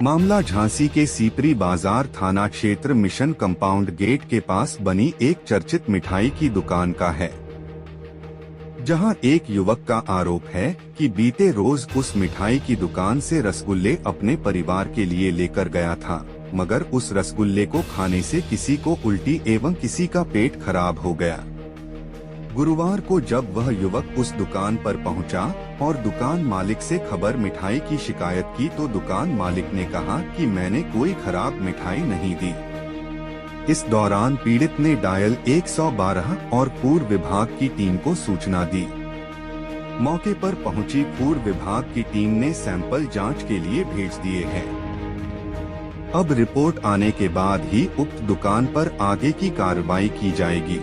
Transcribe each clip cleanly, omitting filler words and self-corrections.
मामला झांसी के सीपरी बाजार थाना क्षेत्र मिशन कंपाउंड गेट के पास बनी एक चर्चित मिठाई की दुकान का है, जहां एक युवक का आरोप है कि बीते रोज उस मिठाई की दुकान से रसगुल्ले अपने परिवार के लिए लेकर गया था, मगर उस रसगुल्ले को खाने से किसी को उल्टी एवं किसी का पेट खराब हो गया। गुरुवार को जब वह युवक उस दुकान पर पहुंचा और दुकान मालिक से खबर मिठाई की शिकायत की तो दुकान मालिक ने कहा कि मैंने कोई खराब मिठाई नहीं दी। इस दौरान पीड़ित ने डायल 112 और पूर्व विभाग की टीम को सूचना दी। मौके पर पहुंची पूर्व विभाग की टीम ने सैंपल जांच के लिए भेज दिए हैं। अब रिपोर्ट आने के बाद ही उक्त दुकान पर आगे की कार्रवाई की जाएगी।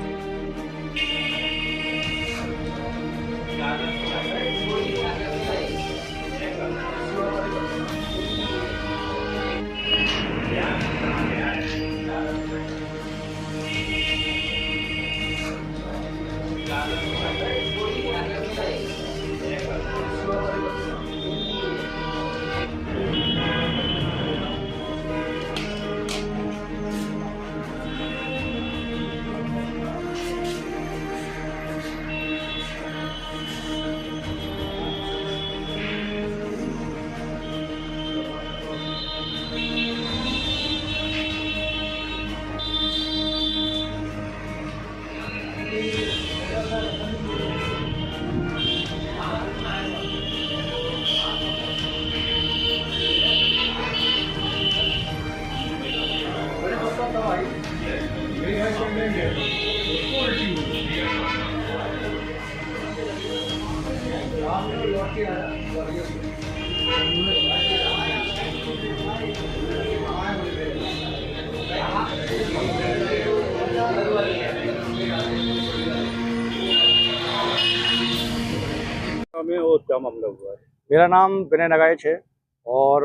में और क्या मामला हुआ है? मेरा नाम विनय नगाइच है और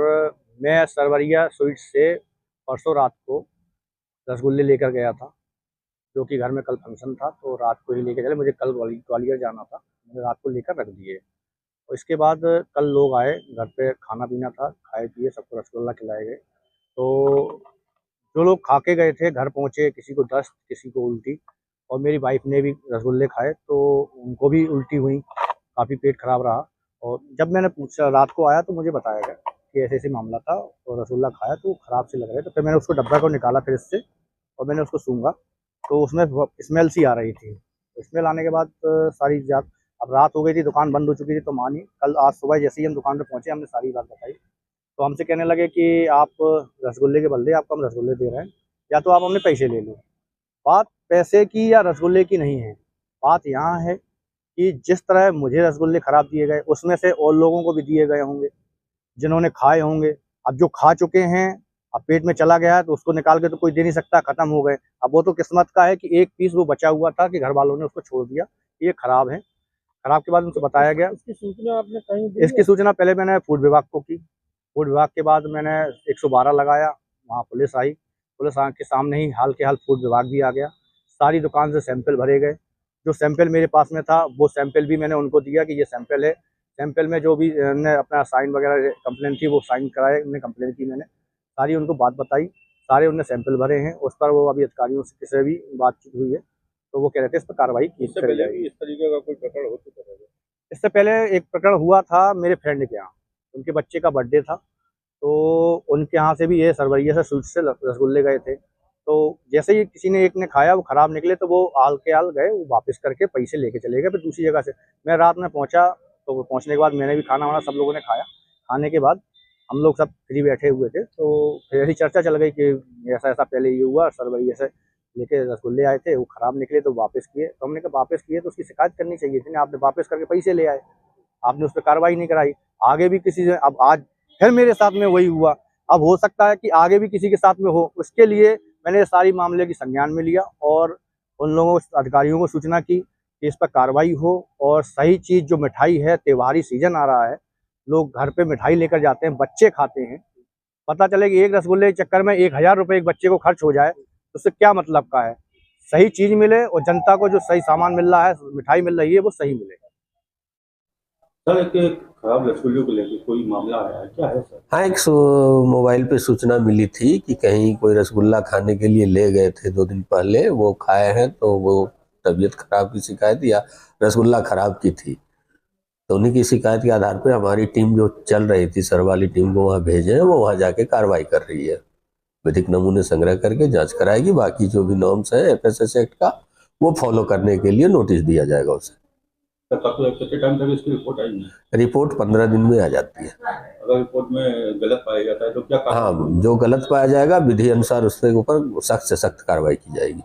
मैं सरवरिया स्वीट्स से परसों रात को रसगुल्ले लेकर गया था, जो कि घर में कल फंक्शन था तो रात को ही लेकर चले। मुझे कल ग्वालियर जाना था, मैंने रात को लेकर रख दिए और इसके बाद कल लोग आए, घर पे खाना पीना था, खाए पिए, सबको रसगुल्ला खिलाए गए। तो जो लोग खा के गए थे घर पहुँचे, किसी को दस्त, किसी को उल्टी, और मेरी वाइफ ने भी रसगुल्ले खाए तो उनको भी उल्टी हुई, काफ़ी पेट खराब रहा। और जब मैंने पूछा, रात को आया तो मुझे बताया गया कि ऐसे ऐसे मामला था और रसगुल्ला खाया तो खराब से लग रहे। तो फिर मैंने उसको डब्बा को निकाला फिर इससे और मैंने उसको सूंघा तो उसमें स्मेल सी आ रही थी। स्मेल आने के बाद सारी जात, अब रात हो गई थी, दुकान बंद हो चुकी थी, तो मानी कल आज सुबह जैसे ही हम दुकान पर पहुँचे हमने सारी बात बताई तो हमसे कहने लगे कि आप रसगुल्ले के बदले आपको हम रसगुल्ले दे रहे हैं, या तो आप हमने पैसे ले लो। बात पैसे की या रसगुल्ले की नहीं है, बात यहाँ है कि जिस तरह मुझे रसगुल्ले खराब दिए गए उसमें से और लोगों को भी दिए गए होंगे जिन्होंने खाए होंगे। अब जो खा चुके हैं, अब पेट में चला गया है तो उसको निकाल के तो कोई दे नहीं सकता, खत्म हो गए। अब वो तो किस्मत का है कि एक पीस वो बचा हुआ था कि घर वालों ने उसको छोड़ दिया, ये खराब है। खराब के बाद उनसे बताया गया। इसकी सूचना आपने कहीं दी? इसकी सूचना पहले मैंने फूड विभाग को की, फूड विभाग के बाद मैंने 112 लगाया, वहाँ पुलिस आई, पुलिस के सामने ही हाल के हाल फूड विभाग भी आ गया। सारी दुकान से सैंपल भरे गए, जो सैंपल मेरे पास में था वो सैंपल भी मैंने उनको दिया कि ये सैंपल है। सैंपल में जो भी ने अपना साइन वगैरह कंप्लेन थी वो साइन कराए, उन्हें कंप्लेन की, मैंने सारी उनको बात बताई, सारे उनने सैंपल भरे हैं। उस पर वो अभी अधिकारियों से किसी भी बातचीत हुई है तो वो कह रहे थे इस पर कार्रवाई की जाएगी। इस तरीके का कोई प्रकरण हो चुका है? इससे पहले एक प्रकरण हुआ था मेरे फ्रेंड के यहाँ, उनके बच्चे का बर्थडे था तो उनके यहाँ से भी ये सरवरिया से स्वीट से रसगुल्ले गए थे। तो जैसे ही किसी ने एक ने खाया, वो खराब निकले तो वो आल के आल गए, वो वापस करके पैसे लेके चले गए फिर दूसरी जगह से। मैं रात में पहुंचा तो वो पहुंचने के बाद मैंने भी खाना वाना सब लोगों ने खाया। खाने के बाद हम लोग सब फ्री बैठे हुए थे तो फिर ऐसी चर्चा चल गई कि ऐसा ऐसा पहले ये हुआ, सरवरिया से लेके रसगुल्ले आए थे, वो खराब निकले तो वापस किए। तो हमने कहा वापस किए तो उसकी शिकायत करनी चाहिए थी ना, आपने वापस करके पैसे ले आए, आपने उस पर कार्रवाई नहीं कराई। आगे भी किसी से, अब आज फिर मेरे साथ में वही हुआ, अब हो सकता है कि आगे भी किसी के साथ में हो। उसके लिए मैंने सारी मामले की संज्ञान में लिया और उन लोगों अधिकारियों को सूचना की कि इस पर कार्रवाई हो और सही चीज़, जो मिठाई है, त्योहारी सीजन आ रहा है, लोग घर पे मिठाई लेकर जाते हैं, बच्चे खाते हैं, पता चले कि एक रसगुल्ले के चक्कर में 1000 रुपये एक बच्चे को खर्च हो जाए तो उससे क्या मतलब का है। सही चीज़ मिले और जनता को जो सही सामान मिल रहा है, मिठाई मिल रही है, वो सही मिले। सर, एक खराब रसगुल्लों को लेकर कोई मामला आया है, क्या है सर? हाँ, एक मोबाइल पे सूचना मिली थी कि कहीं कोई रसगुल्ला खाने के लिए ले गए थे 2 दिन पहले, वो खाए हैं तो वो तबीयत खराब की शिकायत या रसगुल्ला खराब की थी। तो उन्हीं की शिकायत के आधार पे हमारी टीम जो चल रही थी, सर वाली टीम को वहाँ भेजे हैं, वो वहाँ जाके कार्रवाई कर रही है। विधिक नमूने संग्रह करके जांच कराएगी। बाकी जो भी नॉर्म्स है एफएसएस एक्ट का, वो फॉलो करने के लिए नोटिस दिया जाएगा उसे। सर काफी कितने टाइम तक इसकी रिपोर्ट आएगी? रिपोर्ट 15 दिन में आ जाती है। अगर रिपोर्ट में गलत पाया जाता है तो क्या हाँ, जो गलत पाया जाएगा विधि अनुसार उसके ऊपर सख्त से सख्त कार्रवाई की जाएगी।